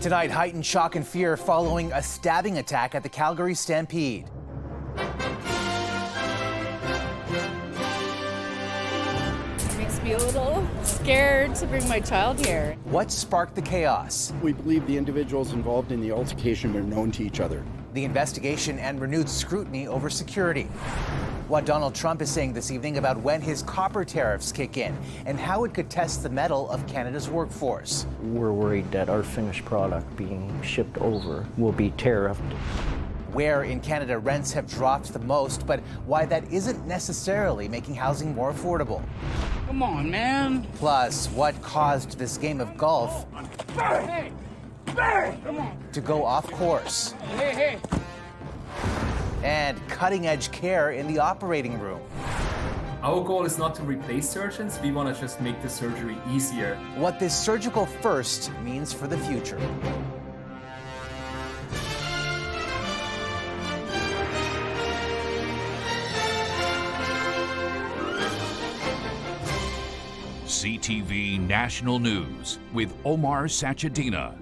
Tonight, heightened shock and fear following a stabbing attack at the Calgary Stampede. It makes me a little scared to bring my child here. What sparked the chaos? We believe the individuals involved in the altercation were known to each other. The investigation and renewed scrutiny over security. What Donald Trump is saying this evening about when his copper tariffs kick in and how it could test the mettle of Canada's workforce. We're worried that our finished product being shipped over will be tariffed. Where in Canada rents have dropped the most, but why that isn't necessarily making housing more affordable. Come on, man. Plus, what caused this game of golf to go off course. Hey. And cutting-edge care in the operating room. Our goal is not to replace surgeons, we want to just make the surgery easier. What this surgical first means for the future. CTV National News with Omar Sachedina.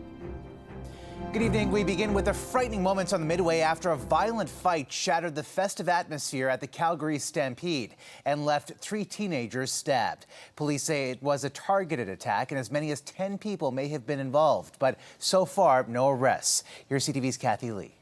Good evening. We begin with the frightening moments on the Midway after a violent fight shattered the festive atmosphere at the Calgary Stampede and left 3 teenagers stabbed. Police say it was a targeted attack and as many as 10 people may have been involved, but so far, no arrests. Here's CTV's Kathy Lee.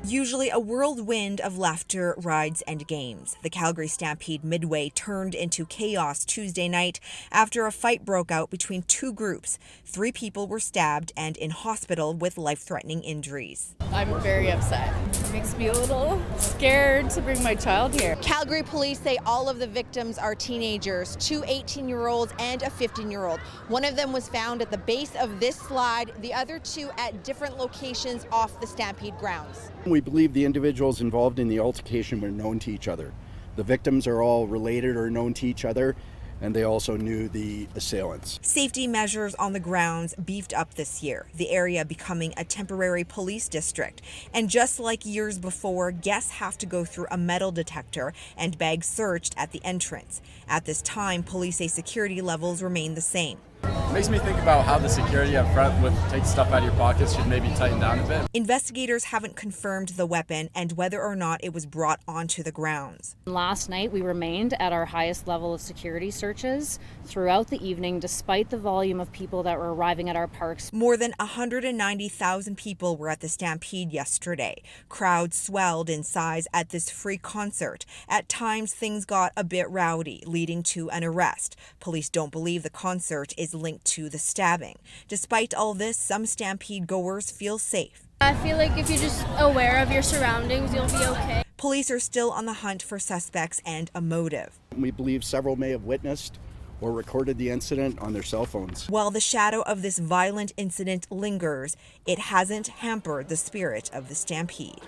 Usually a whirlwind of laughter, rides, and games. The Calgary Stampede Midway turned into chaos Tuesday night after a fight broke out between 2 groups. 3 people were stabbed and in hospital with life-threatening injuries. I'm very upset. It makes me a little scared to bring my child here. Calgary police say all of the victims are teenagers, 2 18-year-olds and a 15-year-old. One of them was found at the base of this slide, the other 2 at different locations off the Stampede grounds. We believe the individuals involved in the altercation were known to each other. The victims are all related or known to each other, and they also knew the assailants. Safety measures on the grounds beefed up this year, the area becoming a temporary police district. And just like years before, guests have to go through a metal detector and bags searched at the entrance. At this time, police say security levels remain the same. It makes me think about how the security up front with take stuff out of your pockets should maybe tighten down a bit. Investigators haven't confirmed the weapon and whether or not it was brought onto the grounds. Last night we remained at our highest level of security searches throughout the evening despite the volume of people that were arriving at our parks. More than 190,000 people were at the Stampede yesterday. Crowds swelled in size at this free concert. At times things got a bit rowdy, leading to an arrest. Police don't believe the concert is linked to the stabbing. Despite all this, some Stampede goers feel safe. I feel like if you're just aware of your surroundings, you'll be okay. Police are still on the hunt for suspects and a motive. We believe several may have witnessed or recorded the incident on their cell phones. While the shadow of this violent incident lingers, it hasn't hampered the spirit of the Stampede.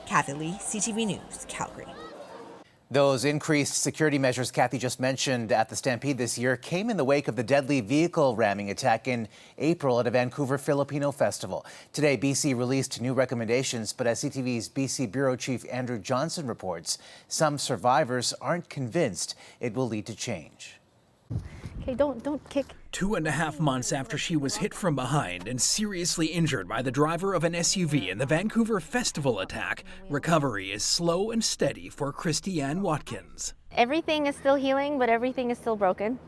Kathy Lee, CTV News, Calgary. Those increased security measures Kathy just mentioned at the Stampede this year came in the wake of the deadly vehicle ramming attack in April at a Vancouver Filipino festival. Today, BC released new recommendations, but as CTV's BC Bureau Chief Andrew Johnson reports, some survivors aren't convinced it will lead to change. Okay, don't kick. 2.5 months after she was hit from behind and seriously injured by the driver of an SUV in the Vancouver festival attack, recovery is slow and steady for Christiane Watkins. Everything is still healing, but everything is still broken.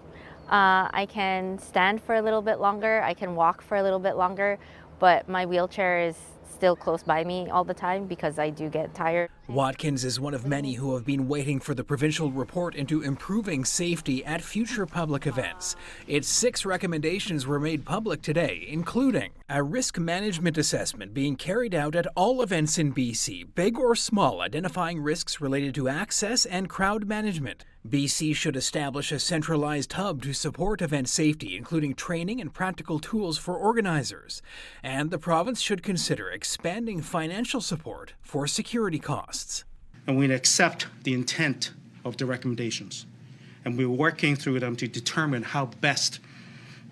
I can stand for a little bit longer. I can walk for a little bit longer, but my wheelchair is still close by me all the time because I do get tired. Watkins is one of many who have been waiting for the provincial report into improving safety at future public events. Its 6 recommendations were made public today, including a risk management assessment being carried out at all events in BC, big or small, identifying risks related to access and crowd management. BC should establish a centralized hub to support event safety, including training and practical tools for organizers. And the province should consider expanding financial support for security costs. And we accept the intent of the recommendations. And we're working through them to determine how best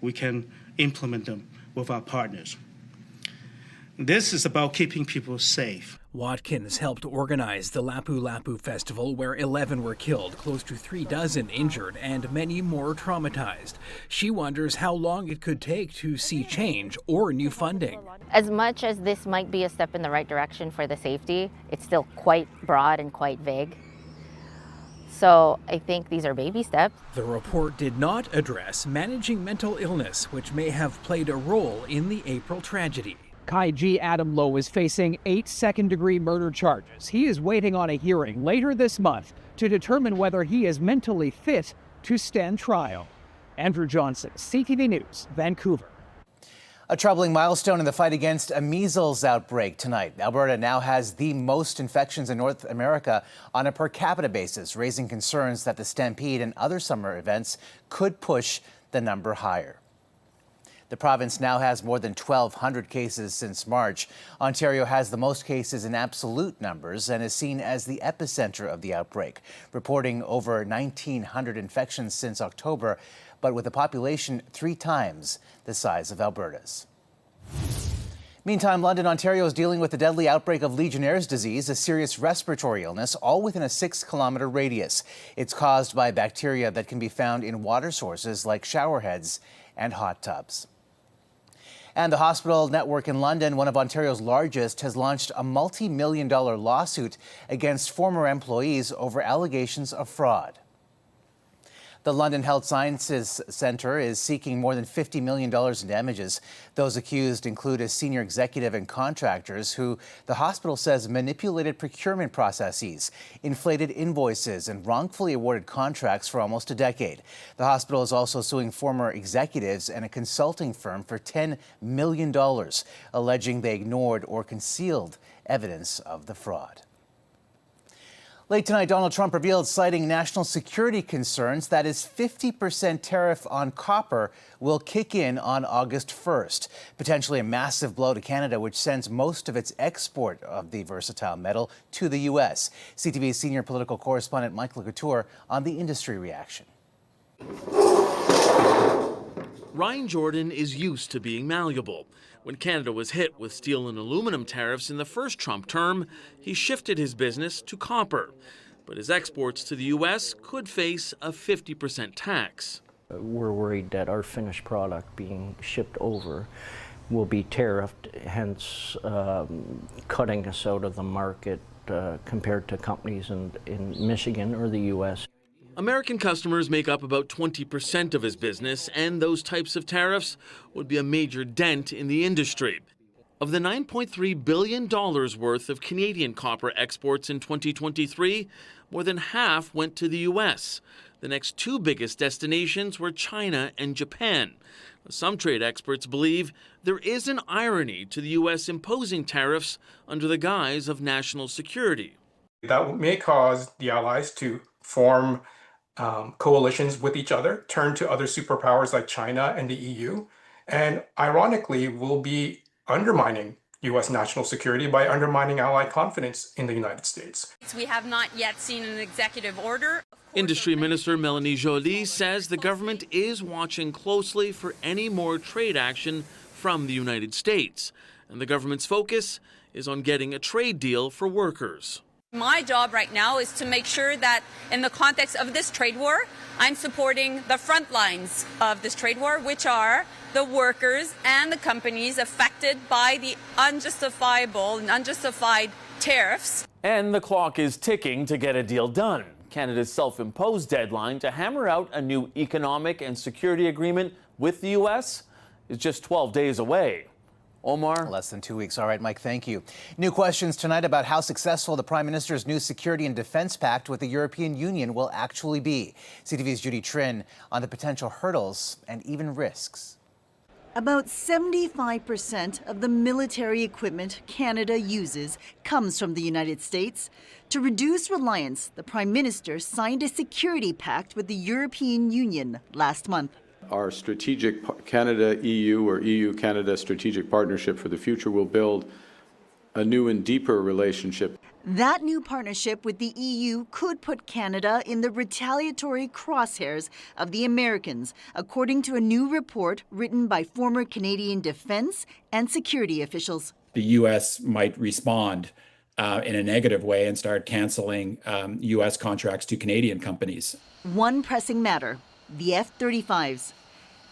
we can implement them with our partners. This is about keeping people safe. Watkins helped organize the Lapu Lapu Festival, where 11 were killed, close to 36 injured, and many more traumatized. She wonders how long it could take to see change or new funding. As much as this might be a step in the right direction for the safety, it's still quite broad and quite vague. So I think these are baby steps. The report did not address managing mental illness, which may have played a role in the April tragedy. Kai G. Adam Lowe is facing 8 second-degree murder charges. He is waiting on a hearing later this month to determine whether he is mentally fit to stand trial. Andrew Johnson, CTV News, Vancouver. A troubling milestone in the fight against a measles outbreak tonight. Alberta now has the most infections in North America on a per capita basis, raising concerns that the Stampede and other summer events could push the number higher. The province now has more than 1,200 cases since March. Ontario has the most cases in absolute numbers and is seen as the epicenter of the outbreak, reporting over 1,900 infections since October, but with a population 3 times the size of Alberta's. Meantime, London, Ontario is dealing with the deadly outbreak of Legionnaire's disease, a serious respiratory illness, all within a 6-kilometer radius. It's caused by bacteria that can be found in water sources like showerheads and hot tubs. And the hospital network in London, one of Ontario's largest, has launched a multi-million-dollar lawsuit against former employees over allegations of fraud. The London Health Sciences Centre is seeking more than $50 million in damages. Those accused include a senior executive and contractors who the hospital says manipulated procurement processes, inflated invoices, and wrongfully awarded contracts for almost a decade. The hospital is also suing former executives and a consulting firm for $10 million, alleging they ignored or concealed evidence of the fraud. Late tonight, Donald Trump revealed, citing national security concerns, that his 50% tariff on copper will kick in on August 1st, potentially a massive blow to Canada, which sends most of its export of the versatile metal to the U.S. CTV's senior political correspondent Michael Couture on the industry reaction. Ryan Jordan is used to being malleable. When Canada was hit with steel and aluminum tariffs in the first Trump term, he shifted his business to copper. But his exports to the U.S. could face a 50% tax. We're worried that our finished product being shipped over will be tariffed, hence cutting us out of the market compared to companies in Michigan or the U.S. American customers make up about 20% of his business, and those types of tariffs would be a major dent in the industry. Of the $9.3 billion worth of Canadian copper exports in 2023, more than half went to the U.S. The next 2 biggest destinations were China and Japan. Some trade experts believe there is an irony to the U.S. imposing tariffs under the guise of national security. That may cause the allies to form coalitions with each other, turn to other superpowers like China and the EU, and ironically will be undermining U.S. national security by undermining allied confidence in the United States. We have not yet seen an executive order. Industry Minister Melanie Joly says the government is watching closely for any more trade action from the United States, and the government's focus is on getting a trade deal for workers. My job right now is to make sure that in the context of this trade war, I'm supporting the front lines of this trade war, which are the workers and the companies affected by the unjustifiable and unjustified tariffs. And the clock is ticking to get a deal done. Canada's self-imposed deadline to hammer out a new economic and security agreement with the U.S. is just 12 days away. Omar? Less than 2 weeks. All right, Mike, thank you. New questions tonight about how successful the Prime Minister's new security and defense pact with the European Union will actually be. CTV's Judy Trin on the potential hurdles and even risks. About 75% of the military equipment Canada uses comes from the United States. To reduce reliance, the Prime Minister signed a security pact with the European Union last month. Our strategic Canada-EU or EU-Canada strategic partnership for the future will build a new and deeper relationship. That new partnership with the EU could put Canada in the retaliatory crosshairs of the Americans, according to a new report written by former Canadian defense and security officials. The U.S. might respond in a negative way and start canceling U.S. contracts to Canadian companies. One pressing matter, the F-35s.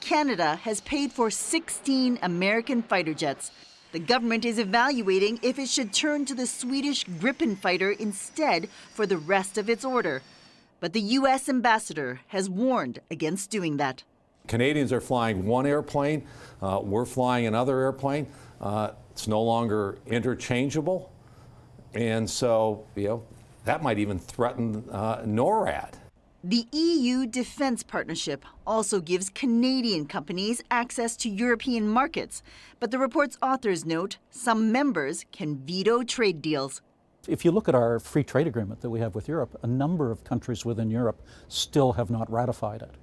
Canada has paid for 16 American fighter jets. The government is evaluating if it should turn to the Swedish Gripen fighter instead for the rest of its order. But the U.S. ambassador has warned against doing that. Canadians are flying one airplane, we're flying another airplane. It's no longer interchangeable. And so, that might even threaten NORAD. The EU Defence Partnership also gives Canadian companies access to European markets. But the report's authors note some members can veto trade deals. If you look at our free trade agreement that we have with Europe, a number of countries within Europe still have not ratified it.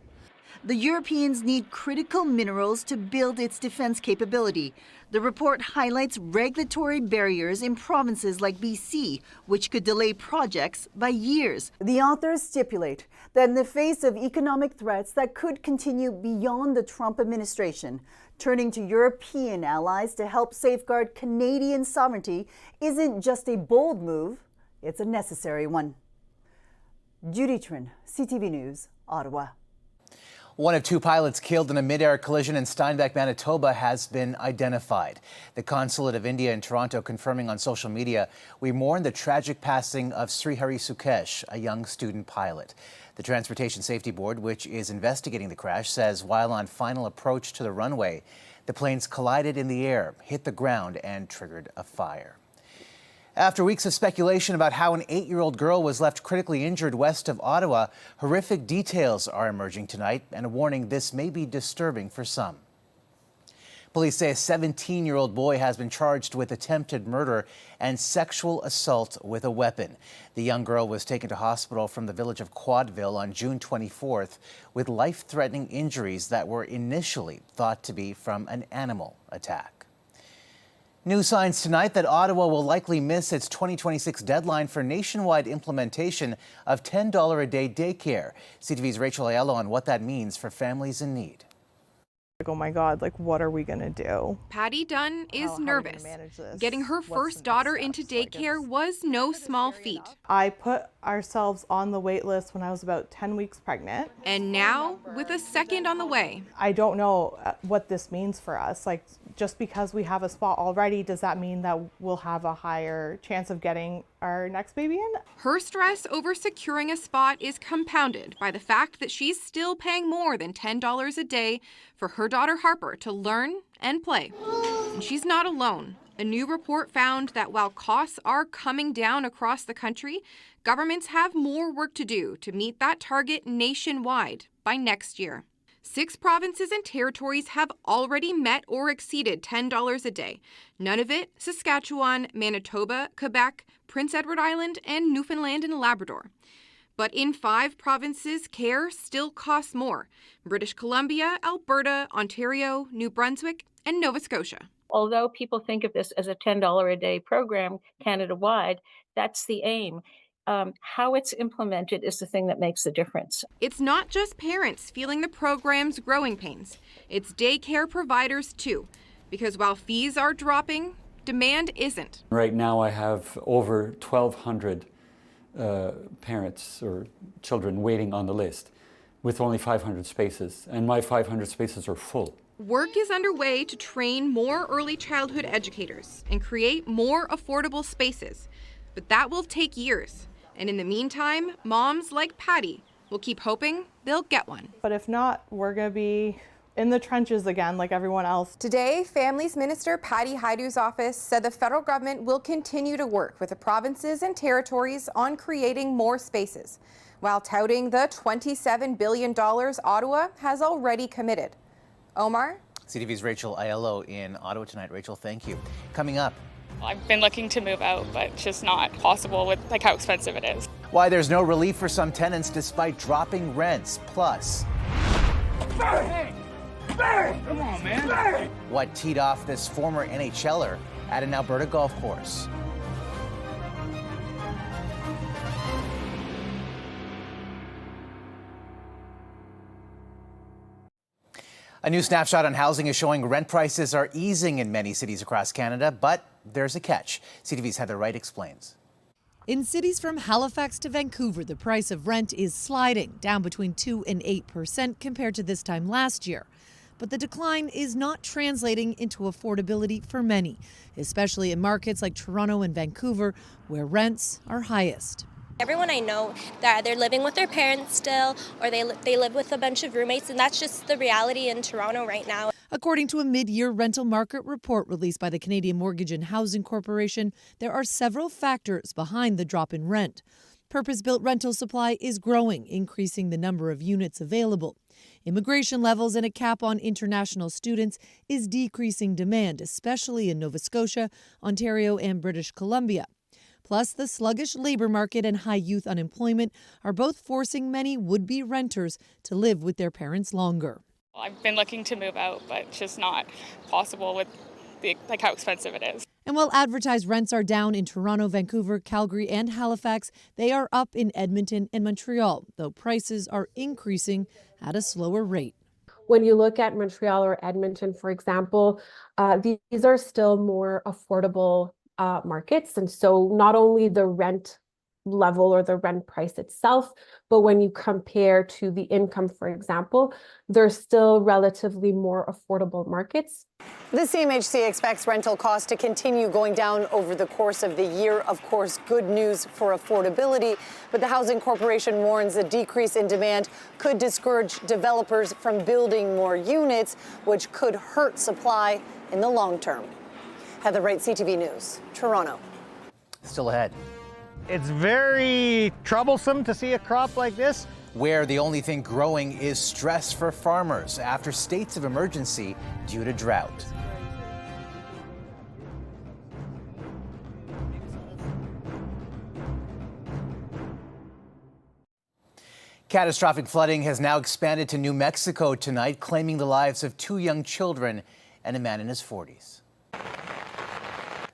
The Europeans need critical minerals to build its defense capability. The report highlights regulatory barriers in provinces like BC, which could delay projects by years. The authors stipulate that in the face of economic threats that could continue beyond the Trump administration, turning to European allies to help safeguard Canadian sovereignty isn't just a bold move, it's a necessary one. Judy Trin, CTV News, Ottawa. One of two pilots killed in a mid-air collision in Steinbach, Manitoba has been identified. The Consulate of India in Toronto confirming on social media, "We mourn the tragic passing of Srihari Sukesh, a young student pilot." The Transportation Safety Board, which is investigating the crash, says while on final approach to the runway, the planes collided in the air, hit the ground, and triggered a fire. After weeks of speculation about how an 8-year-old girl was left critically injured west of Ottawa, horrific details are emerging tonight, and a warning this may be disturbing for some. Police say a 17-year-old boy has been charged with attempted murder and sexual assault with a weapon. The young girl was taken to hospital from the village of Quadville on June 24th with life-threatening injuries that were initially thought to be from an animal attack. New signs tonight that Ottawa will likely miss its 2026 deadline for nationwide implementation of $10 a day daycare. CTV's Rachel Aiello on what that means for families in need. Oh my God, what are we gonna do? Patty Dunn is nervous. Getting her first daughter into daycare was no small feat. I put ourselves on the wait list when I was about 10 weeks pregnant. And now, with a second on the way. I don't know what this means for us. Just because we have a spot already, does that mean that we'll have a higher chance of getting our next baby in? Her stress over securing a spot is compounded by the fact that she's still paying more than $10 a day for her daughter Harper to learn and play. And she's not alone. A new report found that while costs are coming down across the country, governments have more work to do to meet that target nationwide by next year. 6 provinces and territories have already met or exceeded $10 a day. None of it Saskatchewan, Manitoba, Quebec, Prince Edward Island, and Newfoundland and Labrador. But in 5 provinces, care still costs more: British Columbia, Alberta, Ontario, New Brunswick, and Nova Scotia. Although people think of this as a $10 a day program Canada-wide, that's the aim. How it's implemented is the thing that makes the difference. It's not just parents feeling the program's growing pains. It's daycare providers too, because while fees are dropping, demand isn't. Right now I have over 1,200 parents or children waiting on the list with only 500 spaces, and my 500 spaces are full. Work is underway to train more early childhood educators and create more affordable spaces, but that will take years. And in the meantime, moms like Patty will keep hoping they'll get one. But if not, we're going to be in the trenches again like everyone else. Today, Families Minister Patty Hajdu's office said the federal government will continue to work with the provinces and territories on creating more spaces, while touting the $27 billion Ottawa has already committed. Omar? CTV's Rachel Aiello in Ottawa tonight. Rachel, thank you. Coming up. I've been looking to move out, but it's just not possible with how expensive it is. Why there's no relief for some tenants despite dropping rents. Plus, Hey! Come on, man. what teed off this former NHLer at an Alberta golf course. A new snapshot on housing is showing rent prices are easing in many cities across Canada, but there's a catch. CTV's Heather Wright explains. In cities from Halifax to Vancouver, the price of rent is sliding, down between 2% and 8% compared to this time last year. But the decline is not translating into affordability for many, especially in markets like Toronto and Vancouver, where rents are highest. Everyone I know, that they're living with their parents still, or they live with a bunch of roommates, and that's just the reality in Toronto right now. According to a mid-year rental market report released by the Canadian Mortgage and Housing Corporation, there are several factors behind the drop in rent. Purpose-built rental supply is growing, increasing the number of units available. Immigration levels and a cap on international students is decreasing demand, especially in Nova Scotia, Ontario, and British Columbia. Plus, the sluggish labor market and high youth unemployment are both forcing many would-be renters to live with their parents longer. I've been looking to move out, but it's just not possible with how expensive it is. And while advertised rents are down in Toronto, Vancouver, Calgary, and Halifax, they are up in Edmonton and Montreal, though prices are increasing at a slower rate. When you look at Montreal or Edmonton, for example, these are still more affordable markets. And so not only the rent level or the rent price itself, but when you compare to the income, for example, they're still relatively more affordable markets. The CMHC expects rental costs to continue going down over the course of the year. Of course, good news for affordability, but the Housing Corporation warns a decrease in demand could discourage developers from building more units, which could hurt supply in the long term. Heather Wright, CTV News, Toronto. Still ahead. It's very troublesome to see a crop like this, where the only thing growing is stress for farmers after states of emergency due to drought. Catastrophic flooding has now expanded to New Mexico tonight, claiming the lives of 2 young children and a man in his 40s.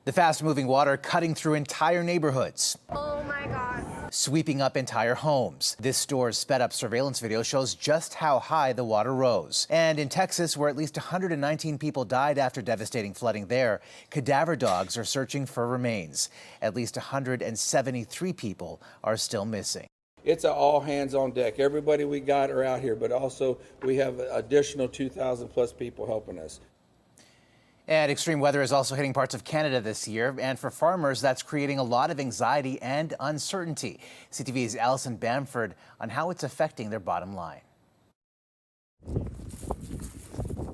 The fast-moving water cutting through entire neighborhoods. Oh my God. Sweeping up entire homes. This store's sped-up surveillance video shows just how high the water rose. And in Texas, where at least 119 people died after devastating flooding there, cadaver dogs are searching for remains. At least 173 people are still missing. It's an all hands on deck. Everybody we got are out here, but also we have additional 2,000 plus people helping us. And extreme weather is also hitting parts of Canada this year. And for farmers, that's creating a lot of anxiety and uncertainty. CTV's Alison Bamford on how it's affecting their bottom line.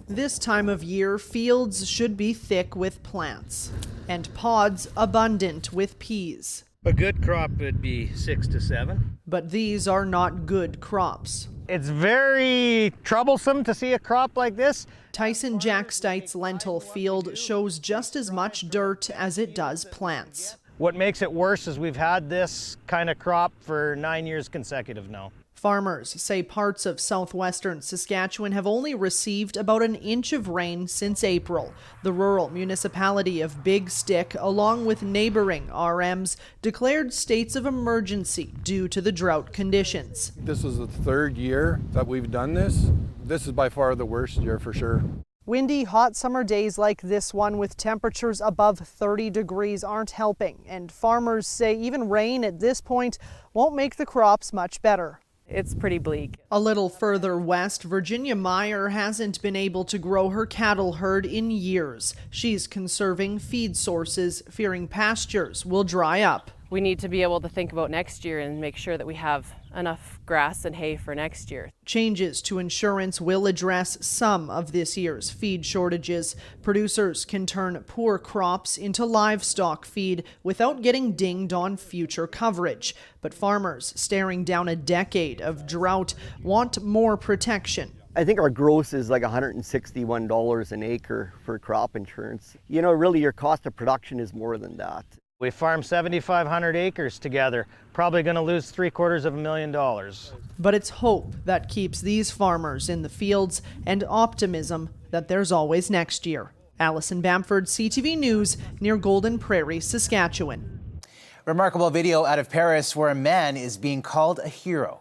This time of year, fields should be thick with plants and pods abundant with peas. a good crop would be 6 to 7. But these are not good crops. It's very troublesome to see a crop like this. Tyson Jackstite's lentil field shows just as much dirt as it does plants. What makes it worse is we've had this kind of crop for 9 years consecutive now. Farmers say parts of southwestern Saskatchewan have only received about an inch of rain since April. The rural municipality of Big Stick, along with neighboring RMs, declared states of emergency due to the drought conditions. This is the third year that we've done this. This is by far the worst year for sure. Windy, hot summer days like this one with temperatures above 30 degrees aren't helping, and farmers say even rain at this point won't make the crops much better. It's pretty bleak. A little further west, Virginia Meyer hasn't been able to grow her cattle herd in years. She's conserving feed sources, fearing pastures will dry up. We need to be able to think about next year and make sure that we have enough grass and hay for next year. Changes to insurance will address some of this year's feed shortages. Producers can turn poor crops into livestock feed without getting dinged on future coverage. But farmers staring down a decade of drought want more protection. I think our gross is like $161 an acre for crop insurance. You know, really your cost of production is more than that. We farm 7,500 acres together, probably going to lose $750,000. But it's hope that keeps these farmers in the fields and optimism that there's always next year. Alison Bamford, CTV News, near Golden Prairie, Saskatchewan. Remarkable video out of Paris where a man is being called a hero.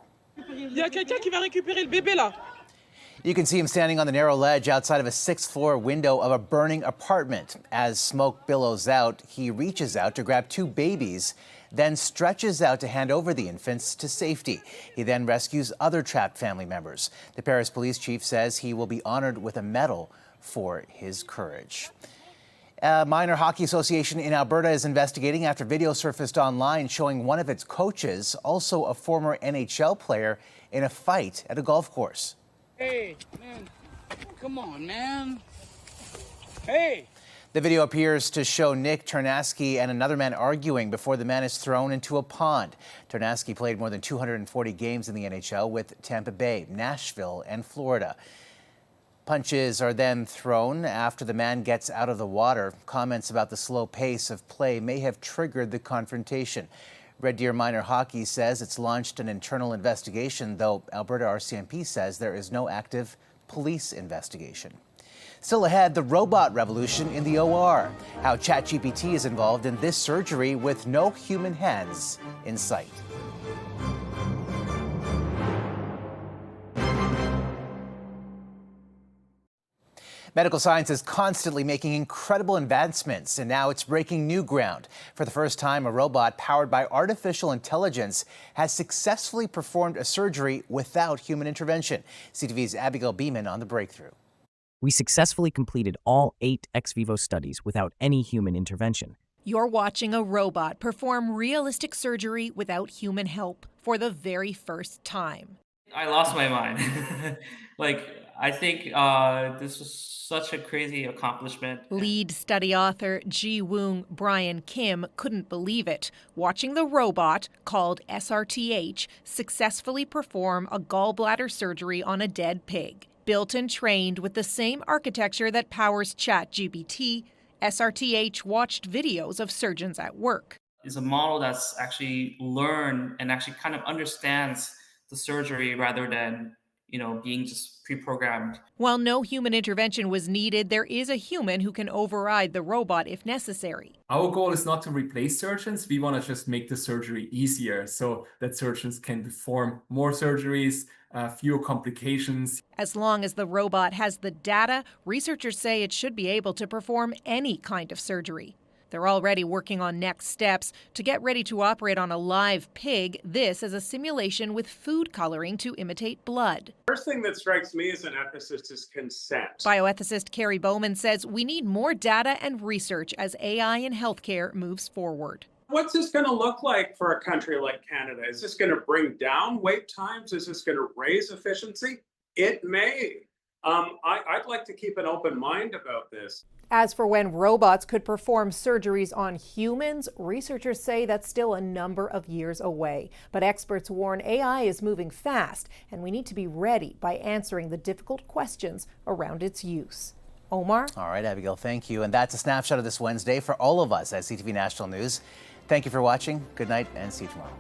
You can see him standing on the narrow ledge outside of a 6th-floor window of a burning apartment. As smoke billows out, he reaches out to grab 2 babies, then stretches out to hand over the infants to safety. He then rescues other trapped family members. The Paris police chief says he will be honored with a medal for his courage. A minor hockey association in Alberta is investigating after video surfaced online showing one of its coaches, also a former NHL player, in a fight at a golf course. Hey, man, come on, man. Hey. The video appears to show Nick Ternasky and another man arguing before the man is thrown into a pond. Ternasky played more than 240 games in the NHL with Tampa Bay, Nashville, and Florida. Punches are then thrown after the man gets out of the water. Comments about the slow pace of play may have triggered the confrontation. Red Deer Minor Hockey says it's launched an internal investigation, though Alberta RCMP says there is no active police investigation. Still ahead, the robot revolution in the OR. How ChatGPT is involved in this surgery with no human hands in sight. Medical science is constantly making incredible advancements, and now it's breaking new ground. For the first time, a robot powered by artificial intelligence has successfully performed a surgery without human intervention. CTV's Abigail Beeman on the breakthrough. We successfully completed all 8 ex vivo studies without any human intervention. You're watching a robot perform realistic surgery without human help for the very first time. I lost my mind. I think this was such a crazy accomplishment. Lead study author Ji Woong Brian Kim couldn't believe it, watching the robot, called SRTH, successfully perform a gallbladder surgery on a dead pig. Built and trained with the same architecture that powers ChatGPT, SRTH watched videos of surgeons at work. It's a model that's actually learned and actually kind of understands the surgery rather than, being just pre-programmed. While no human intervention was needed, there is a human who can override the robot if necessary. Our goal is not to replace surgeons. We want to just make the surgery easier so that surgeons can perform more surgeries, fewer complications. As long as the robot has the data, researchers say it should be able to perform any kind of surgery. They're already working on next steps. To get ready to operate on a live pig, this is a simulation with food coloring to imitate blood. First thing that strikes me as an ethicist is consent. Bioethicist Carrie Bowman says we need more data and research as AI in healthcare moves forward. What's this going to look like for a country like Canada? Is this going to bring down wait times? Is this going to raise efficiency? It may. I'd like to keep an open mind about this. As for when robots could perform surgeries on humans, researchers say that's still a number of years away. But experts warn AI is moving fast, and we need to be ready by answering the difficult questions around its use. Omar? All right, Abigail, thank you. And that's a snapshot of this Wednesday for all of us at CTV National News. Thank you for watching. Good night, and see you tomorrow.